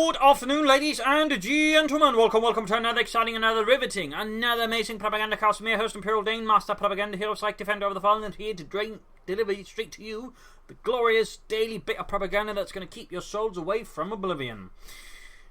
Good afternoon, ladies and gentlemen. Welcome to another exciting, another riveting, another amazing Propagandacast. Me, host Imperial Dane, Master Propaganda Hero, Psych Defender of the Fallen, and here to deliver straight to you the glorious daily bit of propaganda that's going to keep your souls away from oblivion.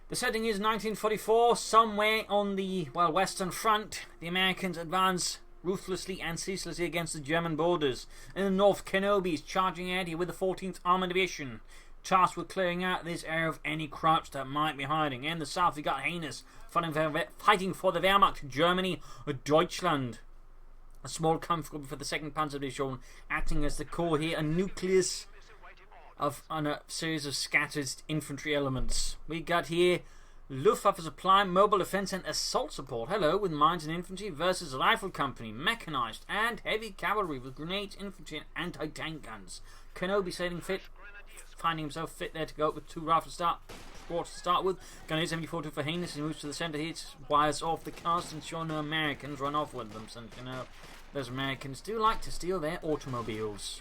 The setting is 1944, somewhere on the, Western Front. The Americans advance ruthlessly and ceaselessly against the German borders. In the north, Kenobi is charging ahead here with the 14th Armored Division, tasked with clearing out this area of any crouch that might be hiding. In the south, we got Heinous fighting for the Wehrmacht Germany, Deutschland. A small comfort for the 2nd Panzer Division, acting as the core here, a nucleus of a series of scattered infantry elements. We got here Luftwaffe supply, mobile defense and assault support. Hello, with mines and infantry versus a rifle company, mechanized and heavy cavalry with grenades, infantry and anti-tank guns. Kenobi sailing fit, finding himself fit there to go with 2 rifle squads to start with. Gunner 74 for Heinous. He moves to the centre here, wires off the cast and sure no Americans run off with them, since you know those Americans do like to steal their automobiles.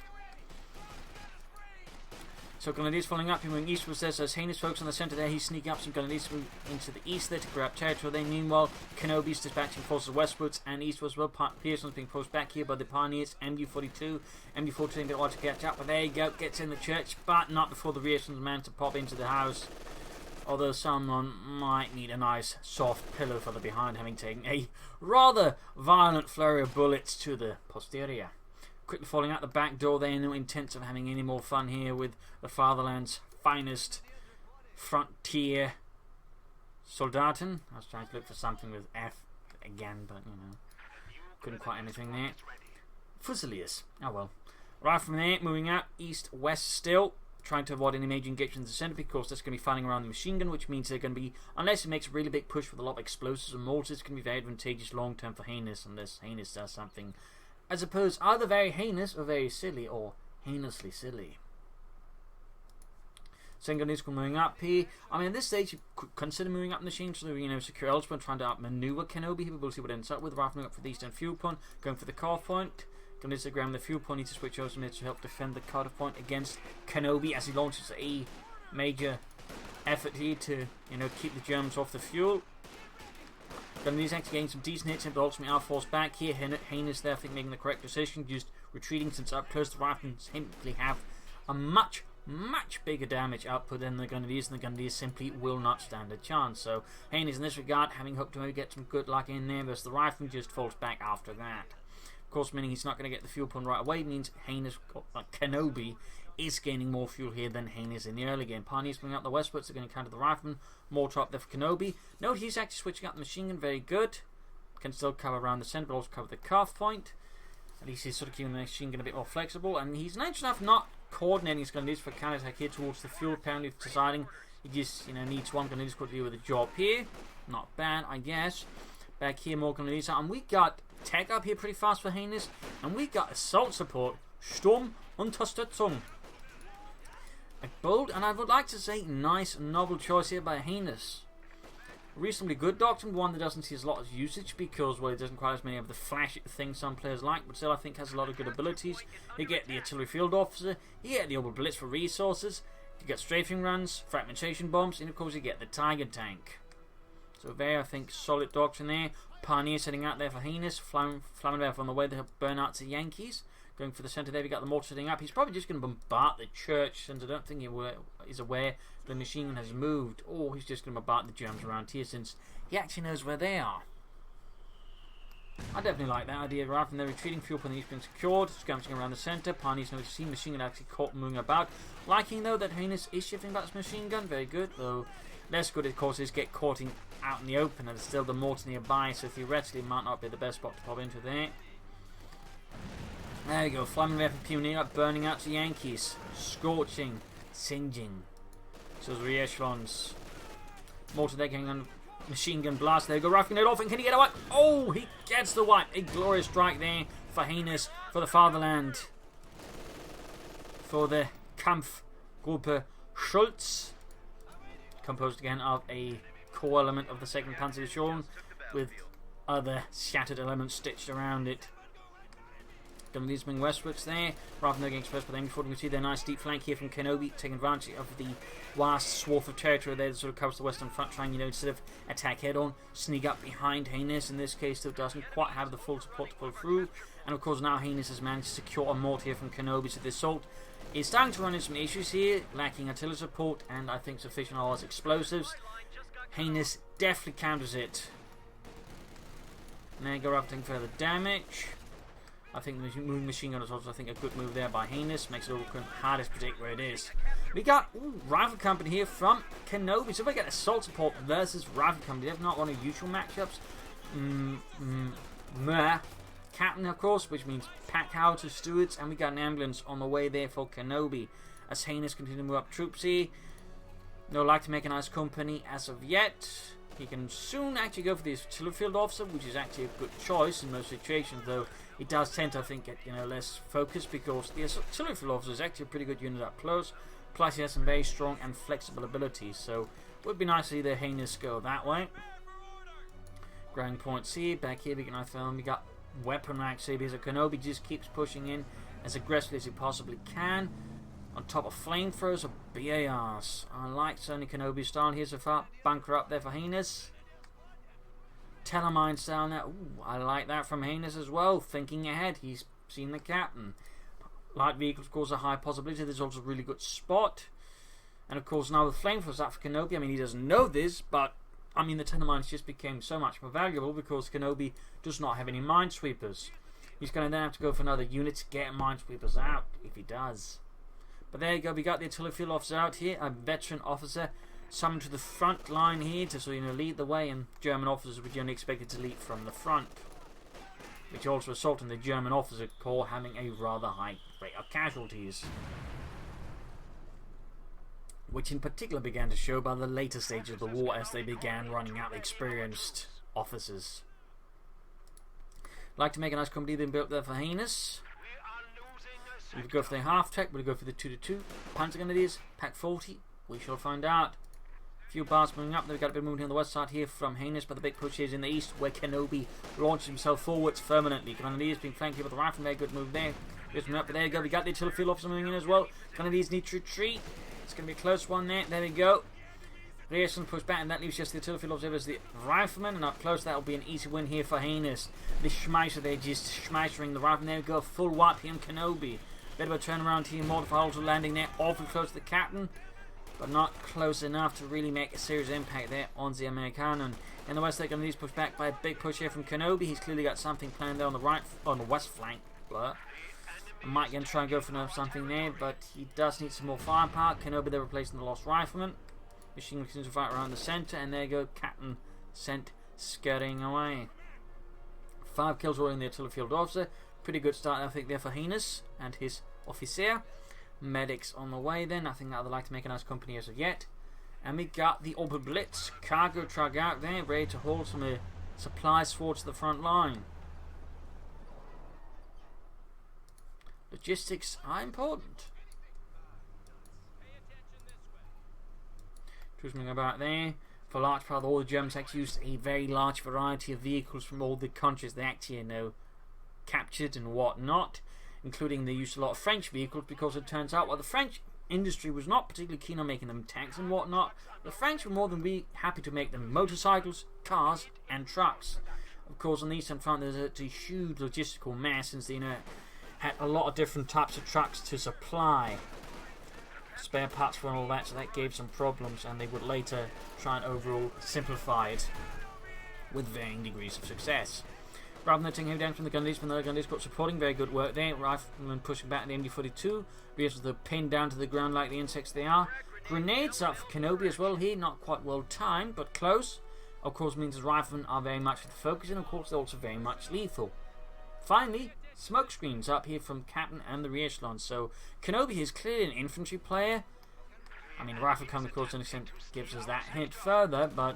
So Grenadiers following up, moving eastwards there, so as Heinous folks on the centre there, he's sneaking up some Grenadiers into the east there to grab territory there. Meanwhile, Kenobi's dispatching forces westwards and eastwards. Well, Pearson's being pushed back here by the Pioneers, MU-42. MU-42 to to catch up, but there you go, gets in the church, but not before the Pearson's managed to pop into the house. Although someone might need a nice soft pillow for the behind, having taken a rather violent flurry of bullets to the posterior. Quickly falling out the back door there, no intent of having any more fun here with the fatherland's finest frontier Soldaten. I was trying to look for something with F again, but you know, couldn't quite anything there. Fusiliers. Oh well. Right from there, moving out east-west still, trying to avoid any major engagements in the centre because that's going to be fighting around the machine gun, which means they're going to be, unless it makes a really big push with a lot of explosives and mortars, it's going to be very advantageous long-term for Heinous, unless Heinous does something, I suppose, either very heinous or very silly, or heinously silly. Sengonisco moving up here. I mean, at this stage, you could consider moving up the machine to, secure elsewhere, trying to outmaneuver Kenobi here. We'll see what it ends up with. Rifling up for the eastern fuel point, going for the car point. Going to grab the fuel point, need to switch over to help defend the cutter point against Kenobi as he launches a major effort here to, keep the Germans off the fuel. Grenadiers actually getting some decent hits, but ultimately are forced back here. Heinous there, I think, making the correct decision, just retreating since up close the rifles simply have a much bigger damage output than the Grenadiers, and the Grenadiers simply will not stand a chance. So Heinous in this regard, having hoped to maybe get some good luck in there, versus the rifle just falls back after that. Of course, meaning he's not going to get the fuel point right away, means Heinous, Kenobi, is gaining more fuel here than Heinous in the early game. Pioneers coming up the westwards, they're going to counter the rifleman. Mortar up there for Kenobi. Note he's actually switching up the machine gun, very good. Can still cover around the centre, but also cover the calf point. At least he's sort of keeping the machine gun a bit more flexible. And he's nice enough not coordinating his Grenadiers for counterattack here towards the fuel, apparently deciding he just needs one Grenadier squad to deal with the job here. Not bad, I guess. Back here, more Grenadiers out. And we got tech up here pretty fast for Heinous. And we got assault support. Sturm Unterstützung. A bold, and I would like to say nice, novel choice here by Heinous. Reasonably good doctrine, one that doesn't see as a lot of usage because, it doesn't quite as many of the flashy things some players like, but still I think has a lot of good abilities. You get the artillery field officer, you get the Opel blitz for resources, you get strafing runs, fragmentation bombs, and of course you get the Tiger tank. So very, I think, solid doctrine there. Pioneer setting out there for Heinous, Flammenwerfer on the way to burn out the Yankees. Going for the centre there, we got the mortar sitting up. He's probably just going to bombard the church, since I don't think he is aware the machine gun has moved. Or he's just going to bombard the Germans around here, since he actually knows where they are. I definitely like that idea. Rather than the retreating fuel point, he's been secured, scouting around the centre. Pioneers know to see machine gun actually caught moving about. Liking though that Heinous is shifting back his machine gun, very good. Though less good, of course, is get caught out in the open, and there's still the mortar nearby, so theoretically it might not be the best spot to pop into there. There we go, Flammenwerfer Pioneer up, burning out the Yankees. Scorching, singeing. So the re-echelons. Mortar there getting on machine gun blast. There we go, rifling it off, and can he get a wipe? Oh, he gets the wipe. A glorious strike there for Heinous, for the fatherland. For the Kampfgruppe Schulz. Composed again of a core element of the 2nd Panzer Division with other scattered elements stitched around it. Grenadiers moving westwards there. Rather than getting exposed by the enemy force, you can see their nice deep flank here from Kenobi, taking advantage of the vast swath of territory there that sort of covers the western front, trying, instead of attack head on, sneak up behind Heinous. In this case, still doesn't quite have the full support to pull through. And of course, now Heinous has managed to secure a mortar here from Kenobi, so the assault is starting to run into some issues here, lacking artillery support and I think sufficient allies explosives. Heinous definitely counters it. Now go up taking further damage. I think the moving machine gun is also, a good move there by Heinous. Makes it all hard to predict where it is. We got Rifle Company here from Kenobi. So if we get Assault Support versus Rifle Company, that's not one of the usual matchups. Captain, of course, which means pack howitzer stewards, and we got an ambulance on the way there for Kenobi. As Heinous continue to move up troops here. No like to make a nice company as of yet. He can soon actually go for the artillery field officer, which is actually a good choice in most situations, though it does tend to, I think, get less focus because the artillery field officer is actually a pretty good unit up close. Plus, he has some very strong and flexible abilities, so it would be nice to see the Heinous go that way. Ground points here, back here we got weapon racks here because Kenobi just keeps pushing in as aggressively as he possibly can. On top of flamethrowers or BARs. I like certainly Kenobi's style here so far. Bunker up there for Heinous. Telemines down there. Ooh, I like that from Heinous as well. Thinking ahead. He's seen the captain. Light vehicles, of course, a high possibility. There's also a really good spot. And of course, now with flamethrowers up for Kenobi. I mean, he doesn't know this, but I mean, the telemines just became so much more valuable because Kenobi does not have any minesweepers. He's going to then have to go for another unit to get minesweepers out if he does. But there you go, we got the artillery field officer out here, a veteran officer summoned to the front line here to lead the way, and German officers were generally expected to lead from the front, which also resulted in the German officer corps having a rather high rate of casualties, which in particular began to show by the later stages of the war as they began running out experienced officers. Like to make a nice company then built there for Heinous. We'll go for the half-tech, we'll go for the 2-2. Panzer Grenadiers, Pack 40, we shall find out. A few bars moving up, they've got a bit moving on the west side here from Heinous, but the big push is in the east where Kenobi launches himself forwards permanently. Grenadiers being flanked here with the rifle, very good move there. Just up, but there you go, we got the artillery field officer moving in as well. Grenadiers need to retreat. It's going to be a close one there we go. Rearson push back, and that leaves just the artillery field officer as the rifleman, and up close that will be an easy win here for Heinous. The Schmeisser, they're just Schmeissering the rifleman. There we go, full wipe here on Kenobi. Bit of a turnaround here, Mortified also landing there, awfully close to the captain, but not close enough to really make a serious impact there on the Amerikaner. In the west, they're going to push back by a big push here from Kenobi. He's clearly got something planned there on the west flank. Blur. I might again try and go for something there, but he does need some more firepower. Kenobi, they're replacing the lost rifleman. Machine gun continues to fight around the centre, and there you go, captain sent scurrying away. 5 kills all in the artillery field officer. Pretty good start, I think, there for Heinous and his officer. Medics on the way then. I think that I'd like to make a nice company as of yet. And we got the Opel Blitz cargo truck out there, ready to haul some supplies towards the front line. Logistics are important. Cruising about there. For a large part of all the Germans actually used a very large variety of vehicles from all the countries they actually captured and whatnot, including they used a lot of French vehicles because it turns out while the French industry was not particularly keen on making them tanks and whatnot, the French were more than happy to make them motorcycles, cars and trucks. Of course on the Eastern Front there's a huge logistical mess since they had a lot of different types of trucks to supply spare parts for and all that, so that gave some problems, and they would later try and overall simplify it with varying degrees of success. Rather than taking him down from the Grenadiers, the Grenadiers got supporting, very good work there. Riflemen pushing back the MD-42. Rears with the pin down to the ground like the insects they are. Grenades up for Kenobi as well here, not quite well timed, but close. Of course means the riflemen are very much the focus, and of course they're also very much lethal. Finally, smoke screens up here from Captain and the rear echelon. So Kenobi is clearly an infantry player. I mean, Rifle Company, of course, to an extent gives us that hint further, but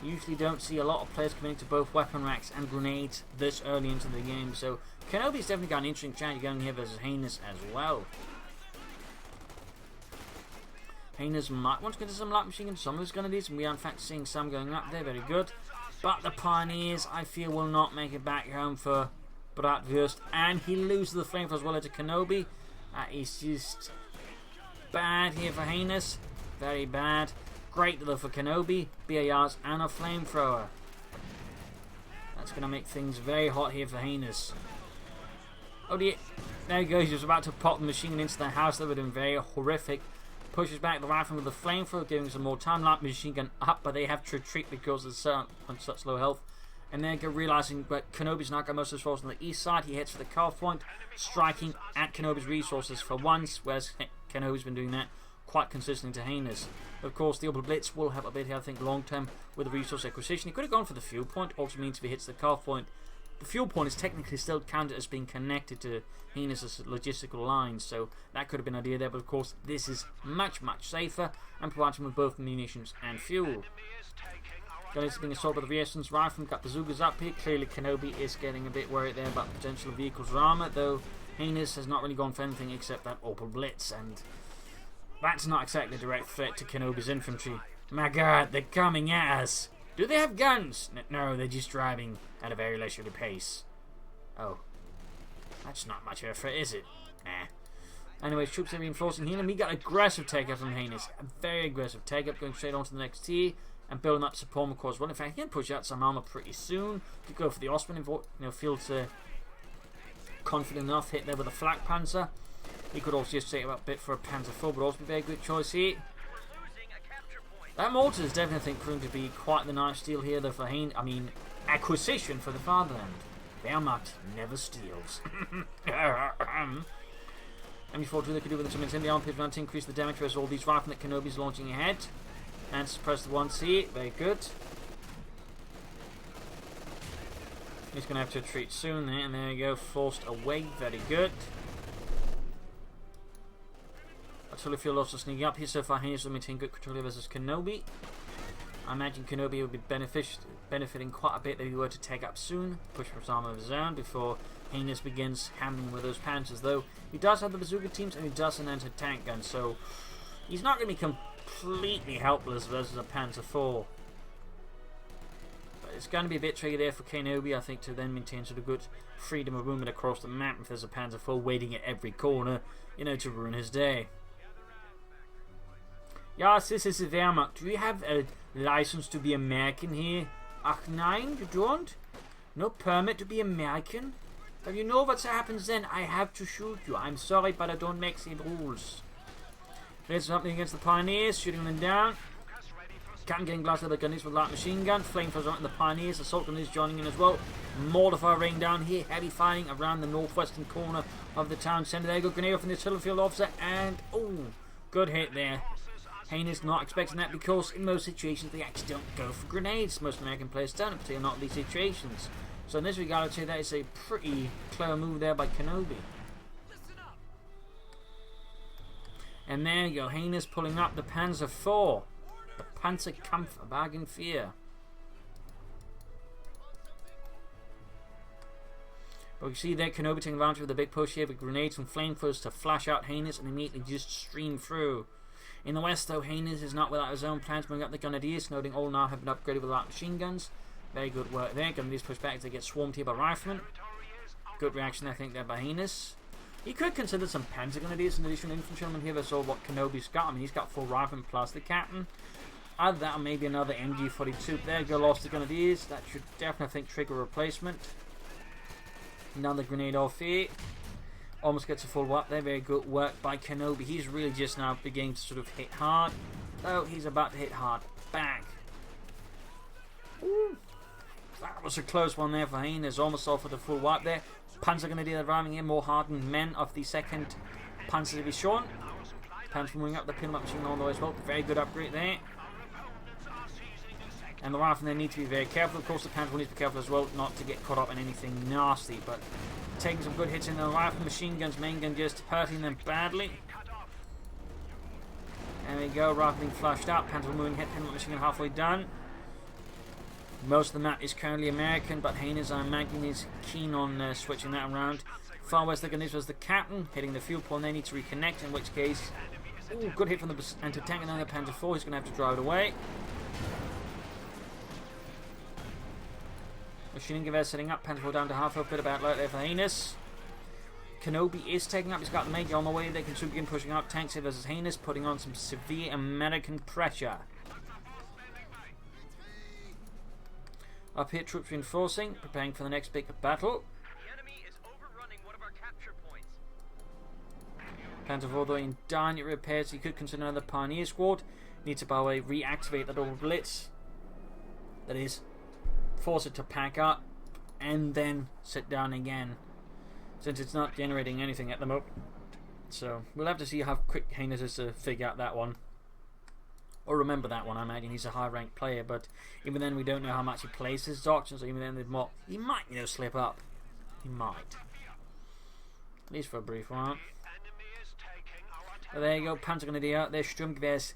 you usually don't see a lot of players coming to both weapon racks and grenades this early into the game. So Kenobi's definitely got an interesting strategy going here versus Heinous as well. Heinous might want to get to some light machine guns, some of his Grenadiers, and we are in fact seeing some going up there, very good. But the Pioneers, I feel, will not make it back home for Bratwurst, and he loses the flamethrower as well to Kenobi. That is just bad here for Heinous. Very bad. Great though for Kenobi. BARs and a flamethrower. That's going to make things very hot here for Heinous. Oh dear. There he goes. He was about to pop the machine gun into the house. That would have been very horrific. Pushes back the rifleman with the flamethrower, giving some more time. Light machine gun up, but they have to retreat because they're on such low health. And then realizing that Kenobi's not got most of his forces on the east side, he heads for the CoH point, striking at Kenobi's resources for once, whereas Kenobi's been doing that quite consistently to Heinous. Of course, the Opel Blitz will help a bit here, I think, long term with the resource acquisition. He could have gone for the fuel point, also means if he hits the CoH point, the fuel point is technically still counted as being connected to Heinous' logistical lines, so that could have been an idea there, but of course, this is much, much safer and provides him with both munitions and fuel. Gunners being assaulted by the reactions. Rifleman got bazookas up here. Clearly, Kenobi is getting a bit worried there about potential vehicles or armor, though Heinous has not really gone for anything except that Opel Blitz, and that's not exactly a direct threat to Kenobi's infantry. My god, they're coming at us! Do they have guns? No, they're just driving at a very leisurely pace. Oh. That's not much of a threat, is it? Nah. Anyways, troops are reinforcing here, and we got aggressive take-up from Heinous. A very aggressive take-up, going straight on to the next tier, and building up support core as well. In fact, he can push out some armor pretty soon. Could go for the Osman, feels confident enough, hit there with a flak panzer. He could also just take a bit for a Panzer IV, but also be a very good choice here. That mortar is definitely, I think, proving to be quite the nice deal here, though, for acquisition for the fatherland. Wehrmacht never steals. MG42 they could do with some in the armpit run to increase the damage versus all these rifles that Kenobi's launching ahead. And suppress the 1C, very good. He's going to have to retreat soon there, and there you go, forced away, very good. Artillery field also sneaking up here so far. Heinous will maintain good control versus Kenobi. I imagine Kenobi will be benefiting quite a bit if he were to take up soon. Push for his armor of his own before Heinous begins hammering with those panzers, though he does have the bazooka teams and he does have an anti-tank gun, so he's not going to be completely helpless versus a Panzer IV. But it's going to be a bit tricky there for Kenobi, I think, to then maintain sort of good freedom of movement across the map if there's a Panzer IV waiting at every corner, to ruin his day. Yes, this is the Wehrmacht. Do you have a license to be American here? Ach nein, you don't? No permit to be American? But you know what happens then? I have to shoot you. I'm sorry, but I don't make the rules. There's something against the Pioneers, shooting them down. Captain getting blasted by the Gunners with light machine gun. Flamethrowers on the Pioneers. Assault Gunners joining in as well. Mortar fire rain down here. Heavy firing around the northwestern corner of the town centre. There you go. Grenade from the artillery field officer. And, oh, good hit there. Heinous not expecting that because in most situations they actually don't go for grenades. Most American players don't, particularly not in these situations. So in this regard, I'd say that is a pretty clever move there by Kenobi. And there you go, Heinous pulling up the Panzer IV. The Panzerkampf Wagen 4. But we see there Kenobi taking advantage of the big push here with grenades and flamethrowers to flash out Heinous and immediately just stream through. In the west, though, Heinous is not without his own plans, bringing up the Grenadiers, noting all now have been upgraded with light machine guns. Very good work there. Grenadiers push back as they get swarmed here by riflemen. Good reaction, I think, there by Heinous. He could consider some Panzer Grenadiers and additional infantrymen here. That's all what Kenobi's got. I mean, he's got 4 riflemen plus the captain. Either that or maybe another MG42. There you go, lost the Grenadiers. That should definitely, I think, trigger a replacement. Another grenade off here. Almost gets a full whap there. Very good work by Kenobi. He's really just now beginning to sort of hit hard. Oh, he's about to hit hard back. Ooh. That was a close one there for Heinous. Almost off with a full wipe there. Panzer Grenadier arriving in. More hardened men of the 2nd Panzer Division. Panzer moving up the pin-up machine all the way as well. Very good upgrade there. And the riflemen need to be very careful. Of course, the Panzer needs to be careful as well not to get caught up in anything nasty. But taking some good hits in the rifle, machine guns, main gun just hurting them badly. There we go, rifle being flushed out. Panzer moving hit, pin machine gun halfway done. Most of the map is currently American, but Heinous, I imagine, is keen on switching that around. Far west, this was the captain, hitting the fuel point. They need to reconnect, in which case, ooh, good hit from the anti-tank, and then the Panzer IV. He's going to have to drive it away. Machine Gewehr setting up. Panther 4 down to half health. Bit about there for Heinous. Kenobi is taking up. He's got the Major on the way. They can soon begin pushing up. Tanks here versus Heinous, putting on some severe American pressure. Up here, troops reinforcing, preparing for the next big battle. The enemy is overrunning one of our capture points. Panther 4 though in dire repairs. He could consider another Pioneer squad. Needs to, by the way, reactivate that double blitz. That is, force it to pack up and then sit down again, since it's not generating anything at the moment. So we'll have to see how quick Heinous is to figure out that one, or remember that one. I imagine he's a high ranked player, but even then we don't know how much he plays his doctrines. So even then he might, slip up. He might, at least for a brief while. But there you go, Panzer Grenadier out there. Sturmgewehrs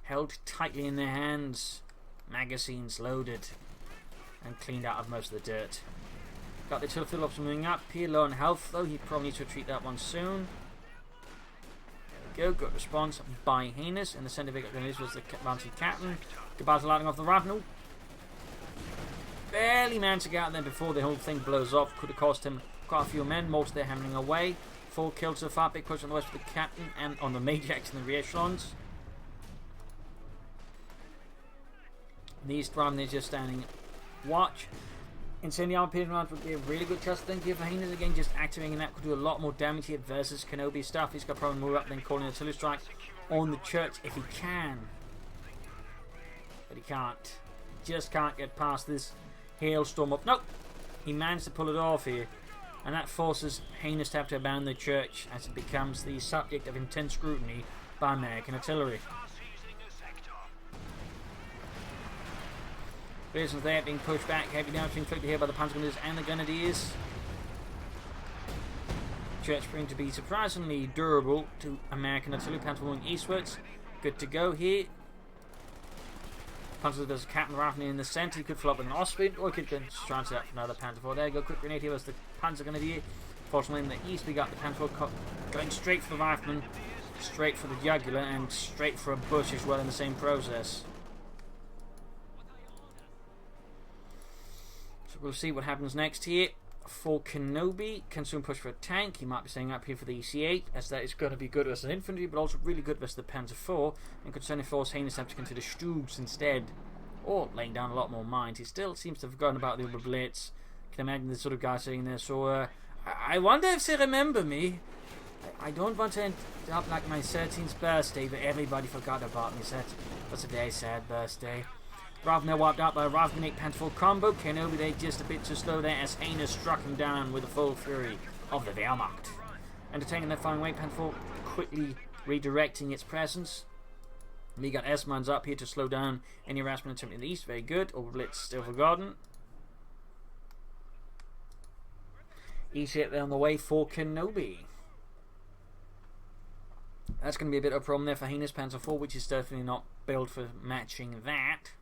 held tightly in their hands, magazines loaded and cleaned out of most of the dirt. Got the artillery option moving up here, low on health though. He probably needs to retreat that one soon. There we go, good response by Heinous. In the centre of it was the Bounty Captain. Good battle lighting off the Ravenel. Barely managed to get out there before the whole thing blows off. Could have cost him quite a few men. Most of them hammering away. 4 kills so far. Big push on the west for the Captain and on the Major in the rear echelons. The East Ravenel is just standing watch. Incendiary Piercing round would be a really good test thing here for Heinous. Again, just activating that could do a lot more damage here versus Kenobi stuff. He's got probably move up, then calling an artillery strike on the church if he can. But he can't. Just can't get past this hailstorm up. Nope! He managed to pull it off here. And that forces Heinous to have to abandon the church as it becomes the subject of intense scrutiny by American artillery. Reasons there being pushed back, heavy damage inflicted here by the Panzer Grenadiers and the Grenadiers. Church proving to be surprisingly durable to American artillery. Panzer moving eastwards. Good to go here. Panzer does Captain Ravenel in the centre. He could follow up with an Austrian, or he could then transfer out for another Panzer 4. There you go, quick grenade here was the Panzer Grenadier. Fortunately in the east we got the Panzer 4 going straight for the rifleman, straight for the jugular, and straight for a bush as well in the same process. We'll see what happens next here. For Kenobi, can soon push for a tank. He might be staying up here for the EC8, as that is going to be good versus infantry, but also really good versus the Panzer 4, and could certainly force Heinous to have to consider Stugs instead, or laying down a lot more mines. He still seems to have forgotten about the blitz. Can imagine this sort of guy sitting there. So I wonder if they remember me. I don't want to end up like my 13th birthday, but everybody forgot about me. So that was a very sad birthday. Ravenel wiped out by a Ravenel 8 Panther 4 combo. Kenobi there just a bit too slow there as Heinous struck him down with the full fury of the Wehrmacht. Entertaining their final way, Panther 4 quickly redirecting its presence. We got S-Mines up here to slow down any harassment attempt in the east. Very good. Overblitz still forgotten. East hit there on the way for Kenobi. That's going to be a bit of a problem there for Heinous Panzer 4, which is definitely not built for matching that.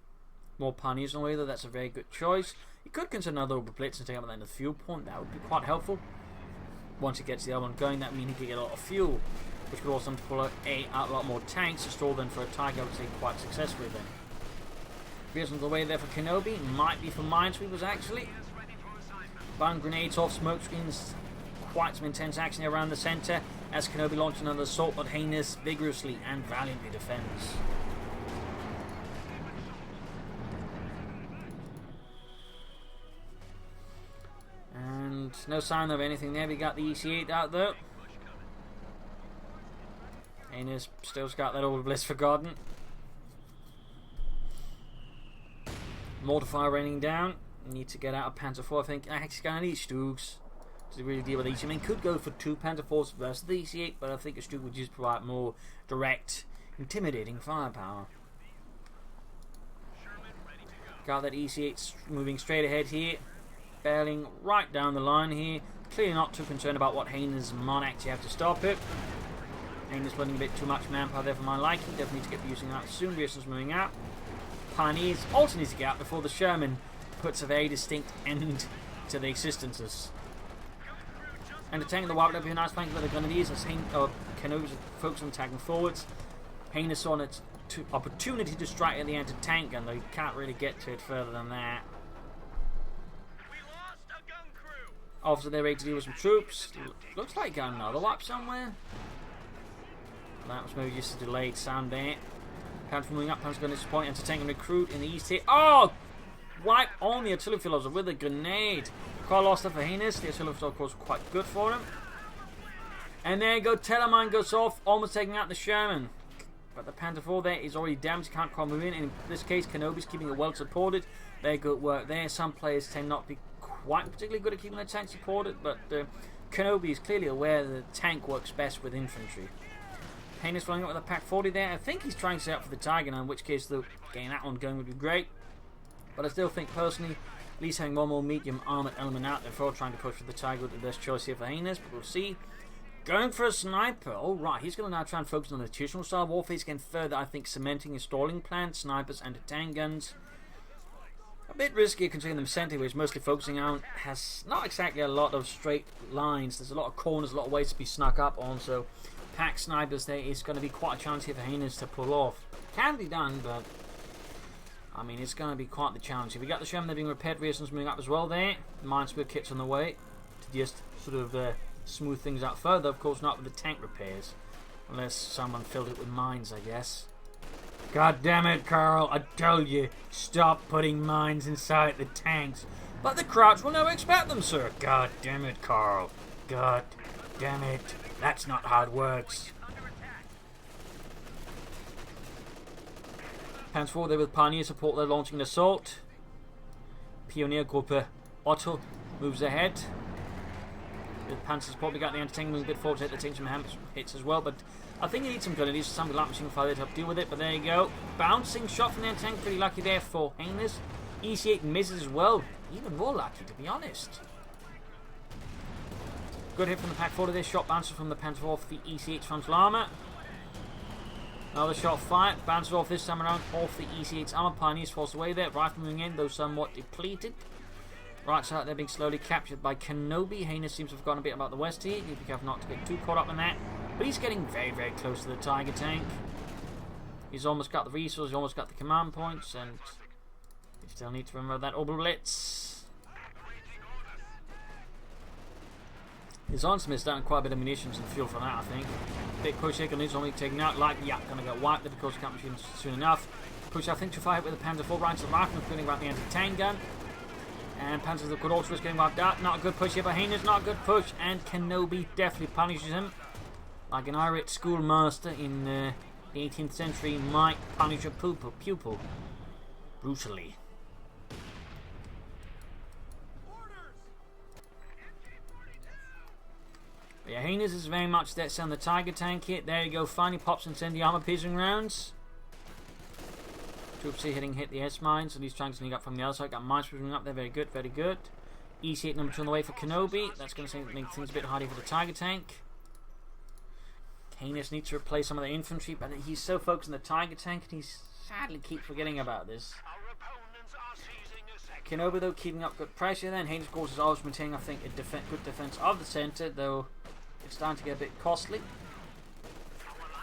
More Pioneers on the way though, that's a very good choice. You could consider another blitz and take out the end of the fuel point. That would be quite helpful. Once he gets the other one going, that means he could get a lot of fuel, which could also pull out a lot more tanks to store them for a Tiger, I would say quite successfully then. Here's on the way there for Kenobi. Might be for Minesweepers actually. Bang grenades off smoke screens. Quite some intense action around the centre as Kenobi launches another assault, but Heinous vigorously and valiantly defends. And no sign of anything there. We got the EC8 out there. Heinous still's got that old bliss forgotten. Mortar raining down. Need to get out of Panzer 4. I think actually going to need Stugs to really deal with each. I mean, could go for 2 Panzer 4s versus the EC8, but I think a Stug would just provide more direct, intimidating firepower. Got that EC8 moving straight ahead here. Barreling right down the line here. Clearly not too concerned about what Heinous might actually have to stop it. Heinous putting a bit too much manpower there for my liking. Definitely need to get using that soon. Reasons moving out. Pioneers also need to get out before the Sherman puts a very distinct end to the existences. And attacking the wild up here, nice flank by the Grenadiers as Kenobi's focused on attacking forwards. Heinous on its opportunity to strike at the anti-tank gun, though you can't really get to it further than that. officer there ready to deal with some troops. Looks like got another lap somewhere. That was maybe just a delayed sound there. Panzer moving up, Panzer going to this point, entertaining recruit in the east here. Oh! Wipe on the artillery field with a grenade. Quite lost there for Heinous. The artillery field, of course, quite good for him. And there you go, Telemann goes off, almost taking out the Sherman. But the Panther 4 there is already damaged, can't quite move in. In this case, Kenobi's keeping it well supported. Very good work there. Some players tend not to be quite particularly good at keeping their tank supported, but Kenobi is clearly aware that the tank works best with infantry. Heinous flying up with a Pack 40 there. I think he's trying to set up for the Tiger now, in which case getting that one going would be great. But I still think personally, at least having one more medium armoured element out there before trying to push for the Tiger would be the best choice here for Heinous, but we'll see. Going for a sniper. Alright, he's going to now try and focus on the traditional style warfare. He's getting further, I think, cementing his stalling plan, snipers and tank guns. A bit riskier considering the center, where he's mostly focusing on, has not exactly a lot of straight lines. There's a lot of corners, a lot of ways to be snuck up on, so pack snipers there is going to be quite a chance here for Heinous to pull off. Can be done, but I mean, it's going to be quite the challenge. We got the Sherman, they're being repaired, reasons moving up as well there. Minesweeper kits on the way to just sort of smooth things out further. Of course, not with the tank repairs, unless someone filled it with mines, I guess. God damn it, Carl, I told you, stop putting mines inside the tanks. But the Krauts will never expect them, sir. God damn it, Carl. God damn it. That's not how it works. Panzer 4 there with Pioneer support, they're launching an assault. Pioniergruppe Otto moves ahead. The Panzers probably got the anti-tank moving a bit forward to hit the tank, some hits as well, but I think he needs some grenadiers, some light machine fire to help deal with it, but there you go. Bouncing shot from the anti-tank, pretty lucky there for Heinous. EC8 misses as well, even more lucky to be honest. Good hit from the Pack 40 there, shot bounces from the Panzer off the EC8's frontal armour. Another shot fired, bounces off this time around off the EC8's armour. Pioneers forced away there, rifle moving in, though somewhat depleted. Right side they're being slowly captured by Kenobi. Heinous seems to have forgotten a bit about the west here. Need to be careful not to get too caught up in that. But he's getting very, very close to the Tiger tank. He's almost got the resources, he's almost got the command points, and we still need to remember that Opel blitz. His arms missed out on quite a bit of munitions and fuel for that, I think. Big push here, needs only taken out. Like, yeah, gonna get wiped there because can't machine soon enough. Push, I think, to fire with the Panzer 4 right to the rifle, including about the anti-tank gun. And Panzer the CoH2 was getting wiped out. Not a good push here by Heinous, not a good push. And Kenobi definitely punishes him. Like an irate schoolmaster in the 18th century might punish a pupil. Brutally. But yeah, Heinous is very much that's on the Tiger tank here. There you go, finally pops and sends the armor piercing rounds. Troops here hit the S-mines, and he's trying to sneak up from the other side. Got mines moving up there, very good, very good. EC8 number 2 on the way for Kenobi. That's going to make things a bit harder for the Tiger tank. Heinous needs to replace some of the infantry, but he's so focused on the Tiger tank, and he sadly keeps forgetting about this. Kenobi, though, keeping up good pressure then. Heinous, of course, is always maintaining, I think, a good defense of the centre, though it's starting to get a bit costly.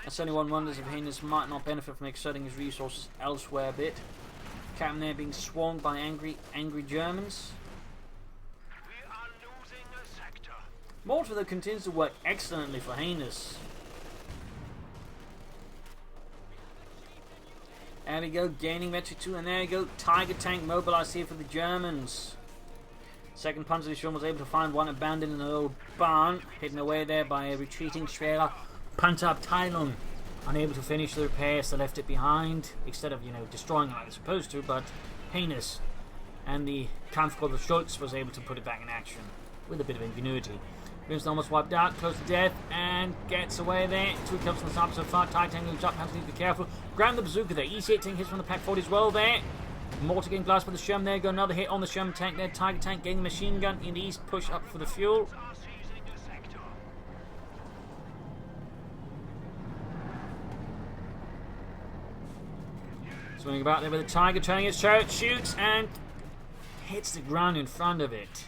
And certainly one wonders if Heinous might not benefit from exerting his resources elsewhere a bit. Captain there being swarmed by angry Germans. Mortar, though, continues to work excellently for Heinous. There we go, gaining Metri 2, and there you go, Tiger tank mobilized here for the Germans. Second Panzer Division was able to find one abandoned in an old barn, hidden away there by a retreating Schwerer Panzerabteilung. Unable to finish the repairs, they left it behind, instead of, destroying it like they're supposed to, but Heinous and the Kampfgruppe Schultz was able to put it back in action, with a bit of ingenuity. Grimstone almost wiped out, close to death, and gets away there. 2 kills from the sniper so far. Tiger tank moves up, has to be careful. Grab the bazooka there. EC8 tank hits from the Pack 40 as well there. Mortar getting glass with the Sherman. There you go, another hit on the Sherman tank there. Tiger tank getting the machine gun in the east, push up for the fuel. Swinging about there with the Tiger, turning its turret, shoots, and hits the ground in front of it.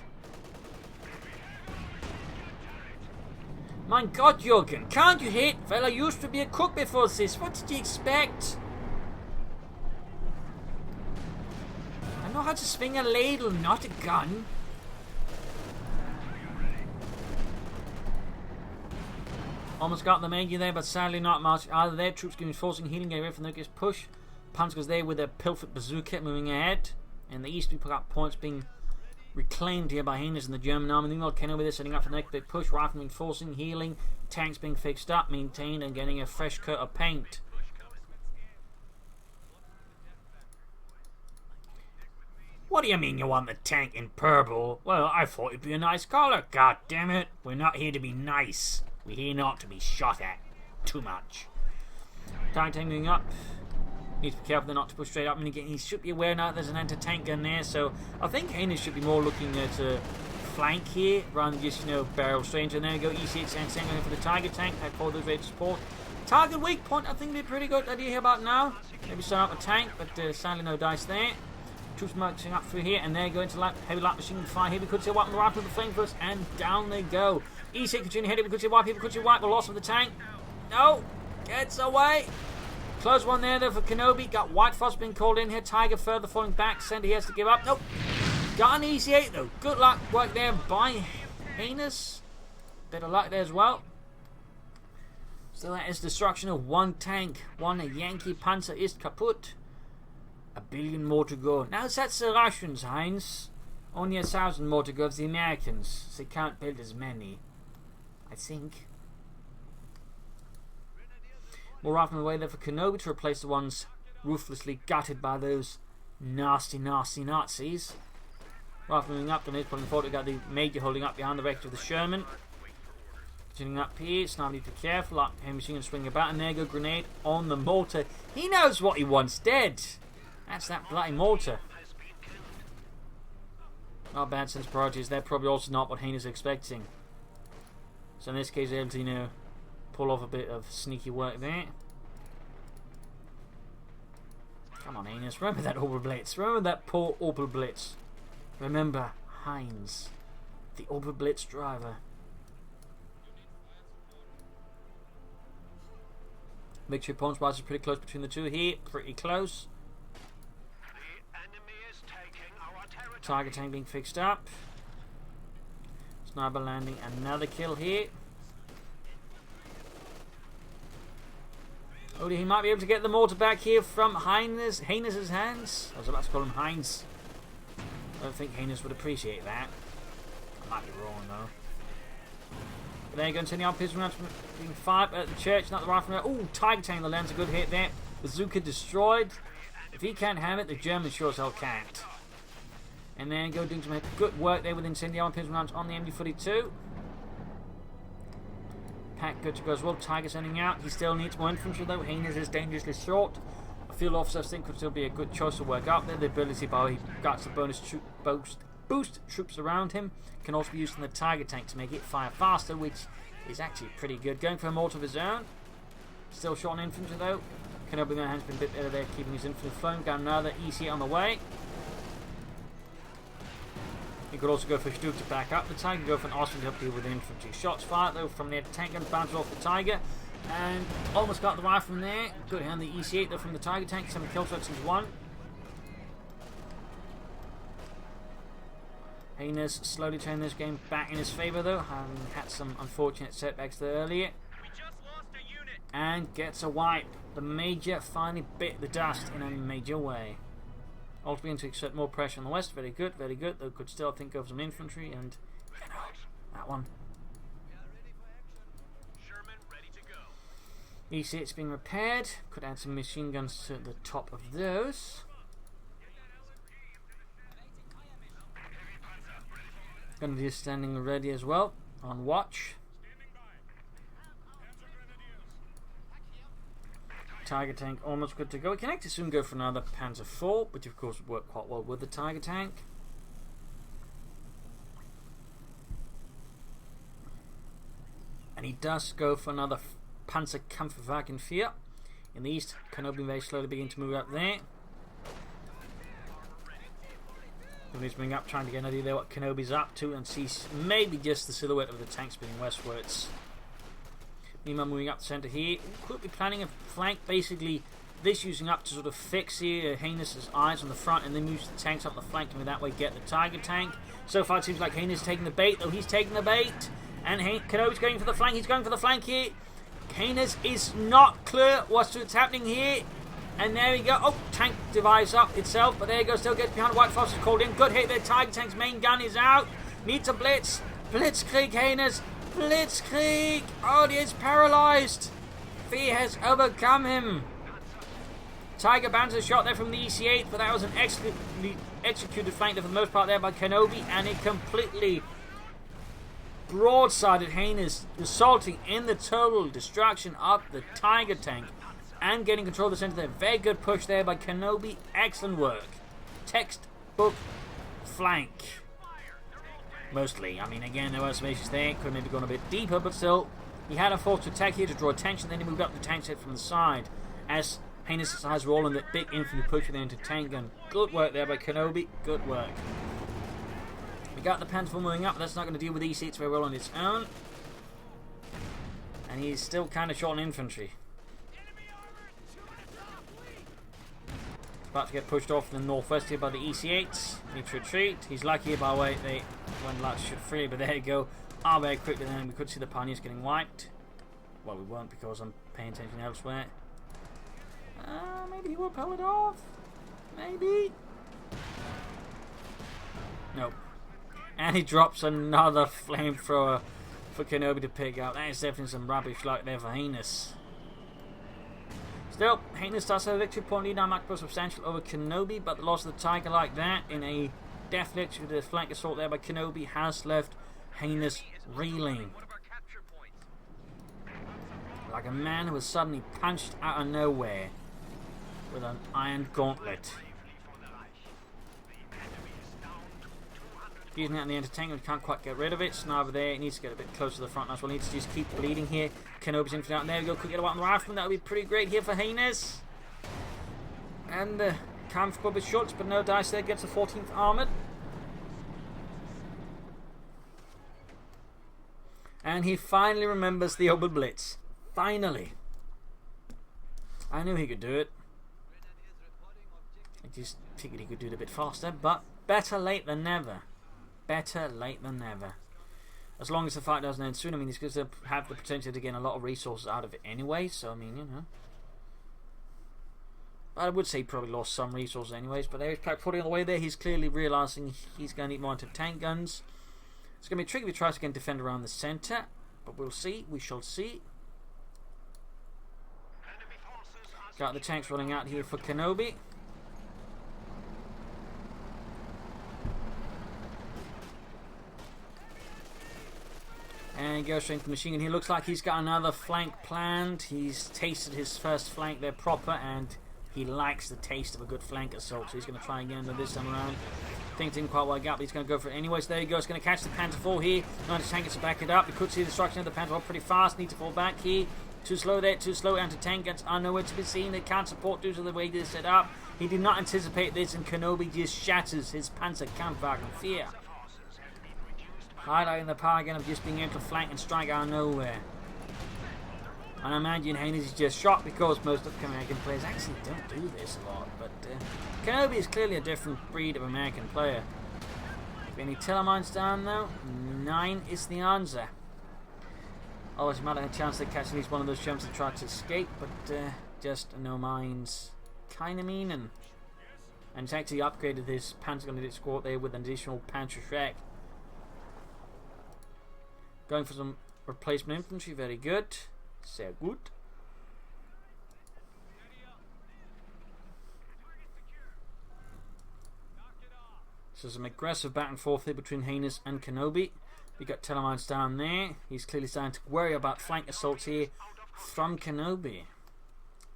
My God, Jürgen, can't you hit? Well, I used to be a cook before this. What did you expect? I know how to swing a ladle, not a gun. Almost got the major there, but sadly not much. Either their troops giving forcing healing, getting ready for the next push. Panzer goes there with their Pilfered bazooka, moving ahead. In the east, we put up points being reclaimed here by Heinous and the German army. Meanwhile, Kenobi there setting up for the next big push. Riflemen forcing, healing, tanks being fixed up, maintained, and getting a fresh coat of paint. What do you mean you want the tank in purple? Well, I thought it'd be a nice colour. God damn it. We're not here to be nice. We're here not to be shot at. Too much. Tank moving up. Needs to be careful not to push straight up. I mean, again, he should be aware now that there's an anti-tank gun there. So I think Heinous should be more looking at a flank here rather than just, barrel straight. And there we go. EC8 and going for the Tiger tank. I call those ready to support. Target weak point, I think would be a pretty good idea here about now. Maybe start up a tank, but sadly no dice there. Troops marching up through here, and they're going to heavy light machine gun fire here. We could see a wipe on the right with the flamethrowers, and down they go. E6 continue heading. We could see a wipe here. We could see a wipe. The loss of the tank. No, gets away. Close one there though for Kenobi. Got White Frost being called in here. Tiger further falling back. Center he has to give up. Nope. Got an EC8 though. Good luck work there by Heinous. Bit of luck there as well. So that is destruction of one tank. One Yankee Panzer is kaput. 1 billion more to go. Now that's the Russians, Heinz. Only 1,000 more to go of the Americans. They can't build as many, I think. More riflemen away there for Kenobi to replace the ones ruthlessly gutted by those nasty Nazis. Riflemen moving up, and putting forward. We got the Major holding up behind the wreckage of the Sherman. Continuing up here, Sniper need to be careful. Heavy machine gun swing about, and there go grenade on the mortar. He knows what he wants dead. That's that bloody mortar. Not bad sense priorities. They're probably also not what Heinous is expecting. So in this case, they're able to, pull off a bit of sneaky work there. Come on, Heinous. Remember that Opel Blitz. Remember that poor Opel Blitz. Remember Heinz, the Opel Blitz driver. Victory points wise is pretty close between the two here. Pretty close. Tiger tank being fixed up. Sniper landing another kill here. Oh, he might be able to get the mortar back here from Heinous' hands. I was about to call him Heinz. I don't think Heinous would appreciate that. I might be wrong though. But there you go, continue on pistol rounds being fired at the church, not the rifle. Oh, Tiger tank, the lands a good hit there. Bazooka destroyed. If he can't have it, the Germans sure as hell can't. And then go doing some good work there with incendiary pistol rounds on the MD-42. Pack good to go as well. Tiger sending out. He still needs more infantry though. Heinous is dangerously short. A field officer I think could still be a good choice to work up there. The ability by he got some bonus boost troops around him. Can also be used in the Tiger tank to make it fire faster, which is actually pretty good. Going for a mortar of his own. Still short on infantry though. Kenobi has been a bit better there, keeping his infantry flowing. Got another EC on the way. You could also go for Stuke to back up the Tiger, go for an Austrian to help deal with the infantry. Shots fired though from the tank gun, bounces off the Tiger, and almost got the rifle there. Good hand the EC8 though from the Tiger tank, 7 kill shots into 1. Heinous slowly turning this game back in his favour though, having had some unfortunate setbacks there earlier. We just lost a unit. And gets a wipe. The Major finally bit the dust in a major way. Also beginning to exert more pressure on the west. Very good, very good. Though could still, I think, go for some infantry and that one. Sherman ready to go. EC8's being repaired. Could add some machine guns to the top of those. Gonna be standing ready as well on watch. Tiger tank almost good to go. We can actually soon go for another Panzer IV, which of course would work quite well with the Tiger tank. And he does go for another Panzer Kampfwagen IV. In the east, Kenobi very slowly begin to move up there. He's moving up, trying to get an idea there what Kenobi's up to and see maybe just the silhouette of the tank spinning westwards. Meanwhile, moving up the centre here, could be planning a flank, basically this using up to sort of fix here Heinous' eyes on the front and then use the tanks up the flank and that way get the Tiger tank. So far it seems like Heinous is taking the bait, though he's taking the bait. And Kenobi's going for the flank, he's going for the flank here. Heinous is not clear what's happening here. And there we go. Oh, tank divides up itself, but there you go. Still gets behind. White Fox is called in. Good hit there. Tiger Tank's main gun is out. Needs a blitz. Blitzkrieg, Heinous. Blitzkrieg. Oh, he is paralyzed. Fear has overcome him. Tiger bounces a shot there from the EC8, but that was an excellently executed flank for the most part there by Kenobi, and it completely broadsided Heinous, resulting in the total destruction of the Tiger Tank and getting control of the center there. Very good push there by Kenobi. Excellent work. Textbook flank. Mostly. I mean, again, there were some issues there. Could have maybe gone a bit deeper, but still, he had a force to attack here to draw attention. Then he moved up the tank set from the side as Heinous' eyes were all on the big infantry push there into tank gun. Good work there by Kenobi. Good work. We got the Panther moving up, but that's not going to deal with E6 very well on its own. And he's still kind of short on infantry. About to get pushed off in the northwest here by the EC8s. Need to retreat. He's lucky, by the way, they went like shoot free, but there you go. Very quickly then we could see the pioneers getting wiped. Well, we won't because I'm paying attention elsewhere. Maybe he will pull it off. Maybe. Nope. And he drops another flamethrower for Kenobi to pick up. That is definitely some rubbish luck there for Heinous. Still, Heinous does have a victory point lead now, Macro substantial over Kenobi, but the loss of the Tiger like that in a death lecture with the flank assault there by Kenobi has left Heinous reeling. Like a man who was suddenly punched out of nowhere with an iron gauntlet. Using that in the entertainment, can't quite get rid of it. Sniper there, it needs to get a bit closer to the front as well. Needs to just keep bleeding here. Kenobi's infantry out, and there we go. Quick get a on the rifleman, that would be pretty great here for Heinous. And the Kampf Club is short, but no dice there, gets the 14th Armoured. And he finally remembers the Opel Blitz. Finally. I knew he could do it. I just figured he could do it a bit faster, but better late than never. Better late than never. As long as the fight doesn't end soon, I mean, he's going to have the potential to gain a lot of resources out of it anyway, so I mean, you know. I would say he probably lost some resources anyways, but there he's Pack 40 on the way there. He's clearly realising he's going to need more anti-tank guns. It's going to be tricky if he tries to get defend around the centre, but we'll see. We shall see. Got the tanks rolling out here for Kenobi. And he goes straight into the machine gun. He looks like he's got another flank planned. He's tasted his first flank there proper, and he likes the taste of a good flank assault. So he's going to try again, but this time around, things didn't quite work out, but he's going to go for it anyways. There he goes. Going to catch the Panther 4 here. Nice tank to back it up. We could see the destruction of the Panther 4 pretty fast. Need to fall back here. Too slow there. Too slow. Anti-tank guns are nowhere to be seen. They can't support due to the way they're set up. He did not anticipate this, and Kenobi just shatters his Panzerkampfwagen 4. Highlighting the power again of just being able to flank and strike out of nowhere. And I imagine Heinous is just shocked because most of American players actually don't do this a lot. But Kenobi is clearly a different breed of American player. Any Tellermines down though? 9 is the answer. Always he might have a chance to catch at least one of those jumps and try to escape, but just no mines. Kinda meanin'. And it's actually upgraded his Panzer squad there with an additional Panzer Shrek. Going for some replacement infantry, very good. Sehr gut. So some aggressive back and forth here between Heinous and Kenobi. We got Tellermines down there. He's clearly starting to worry about flank assaults here from Kenobi.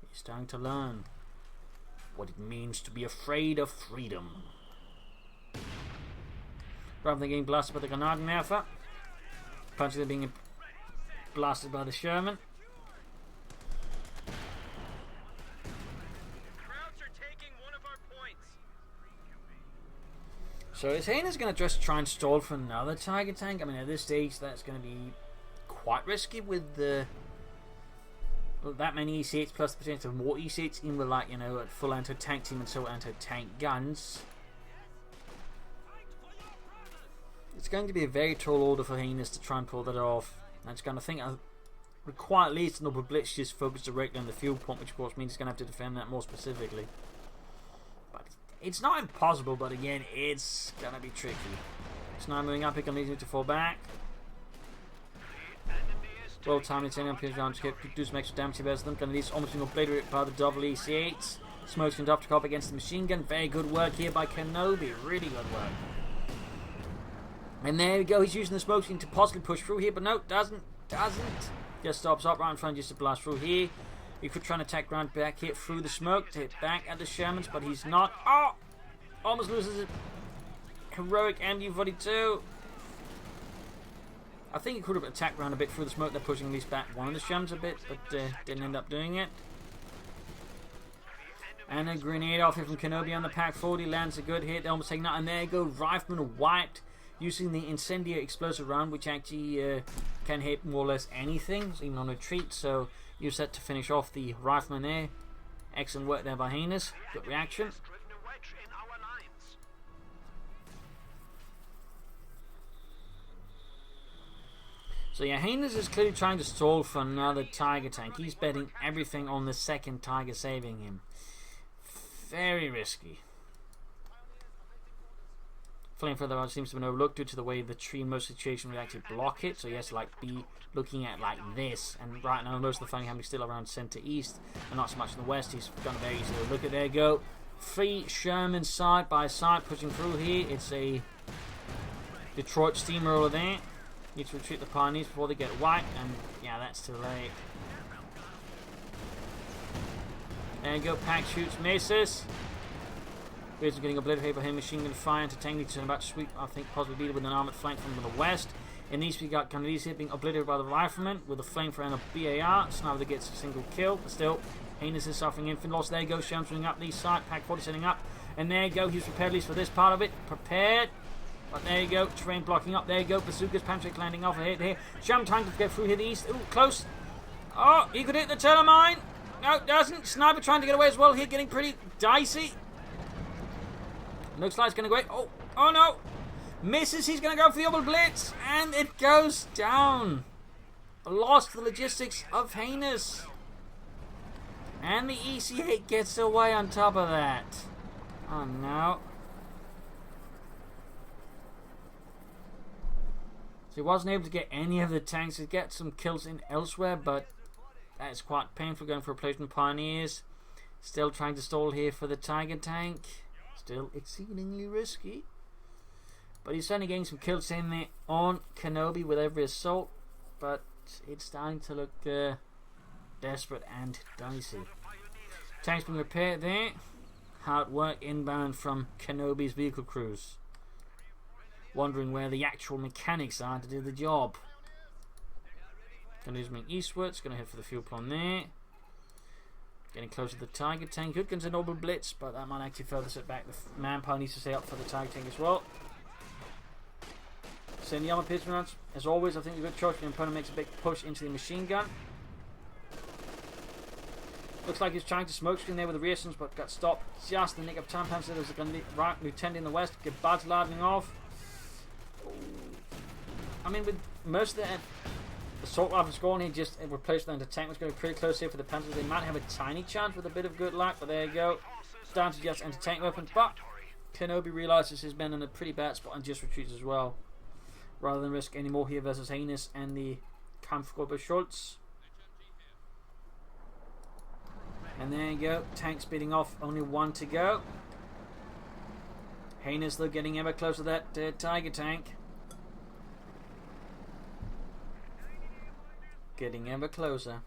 He's starting to learn what it means to be afraid of freedom. Rather than getting blasted by the Gnadenwerfer. Punching being blasted by the Sherman. Krauts are taking one of our points. So is Heinous going to just try and stall for another Tiger tank? I mean, at this stage, that's going to be quite risky with the that many E6 plus the potential of more E6, even with, like, you know, a full anti-tank team and so anti-tank guns. It's going to be a very tall order for Heinous to try and pull that off. And it's going to think require at least another blitz just focused directly on the fuel pump, which of course means he's going to have to defend that more specifically. But it's not impossible, but again, it's going to be tricky. It's now moving up, he can lead him to fall back. Well timed, it's only down to do some extra damage to them. Going to need almost being obliterated by the double EC8s. Smokes can drop up against the machine gun. Very good work here by Kenobi. Really good work. And there we go. He's using the smoke screen to possibly push through here, but no, doesn't. Just stops up right in front just to blast through here. He could try and attack round back here through the smoke to hit back at the Shermans, but he's not. Oh! Almost loses it. Heroic MU-42. I think he could have attacked around a bit through the smoke. They're pushing at least back one of the Shermans a bit, but didn't end up doing it. And a grenade off here from Kenobi on the Pack 40 lands a good hit. They're almost taking that, and there you go. Rifleman wiped using the incendiary explosive round, which actually can hit more or less anything, even on retreat. So use that to finish off the Rifleman there. Excellent work there by Heinous. Good reaction. So yeah, Heinous is clearly trying to stall for another Tiger tank. He's betting everything on the second Tiger saving him. Very risky. Flamethrower seems to have been overlooked due to the way the tree in most situations would actually block it. So he has to like be looking at like this. And right now most of the fighting happening still around center east and not so much in the west. He's done a very easy look at. There you go. 3 Sherman side by side pushing through here. It's a Detroit steamroller there. Need to retreat the Pioneers before they get wiped, and yeah, that's too late. There you go, Pack shoots, misses. Bears are getting obliterated by him, machine gun fire into tank needs to about to sweep, I think, possibly with an armored flank from the west. In these, we got Canadians here being obliterated by the rifleman with a flamethrower and a BAR. Sniper gets a single kill, but still, Heinous is suffering infant loss. There you go, Sherman's running up the east side, Pack 40 setting up, and there you go, he's prepared at least for this part of it. Prepared. But there you go, terrain blocking up. There you go, bazookas, Patrick landing off a hit here. Sherman trying to get through here the east. Ooh, close. Oh, he could hit the turtle mine. No, doesn't. Sniper trying to get away as well here, getting pretty dicey. Looks like it's going to go away. Oh no. Misses, he's going to go for the Opel blitz. And it goes down. Lost the logistics of Heinous. And the EC8 gets away on top of that. Oh no. So he wasn't able to get any of the tanks to get some kills in elsewhere, but that's quite painful going for replacement Pioneers. Still trying to stall here for the Tiger tank. Still exceedingly risky. But he's certainly getting some kills in there on Kenobi with every assault. But it's starting to look desperate and dicey. Tanks being repaired there. Hard work inbound from Kenobi's vehicle crews. Wondering where the actual mechanics are to do the job. Going to moving eastwards. Going to head for the fuel plant there. Getting closer to the Tiger tank. Good guns and Opel blitz, but that might actually further set back. The manpower needs to stay up for the Tiger tank as well. Send the armor piercing rounds. As always, I think a good choice. The opponent makes a big push into the machine gun. Looks like he's trying to smoke screen there with the reasons, but got stopped just in the nick of time. Pam said there's a right lieutenant in the west. Get buds larding off. I mean, with most of the assault rifles scoring here, just replaced them. The tank was going to be pretty close here for the Panthers. They might have a tiny chance with a bit of good luck, but there you go. Down to just anti-tank weapons, but Kenobi realizes he's been in a pretty bad spot and just retreats as well. Rather than risk any more here versus Heinous and the Kampfgruppe Schultz. And there you go, tank speeding off, only one to go. Heinous though getting ever closer to that Tiger tank. Getting ever closer.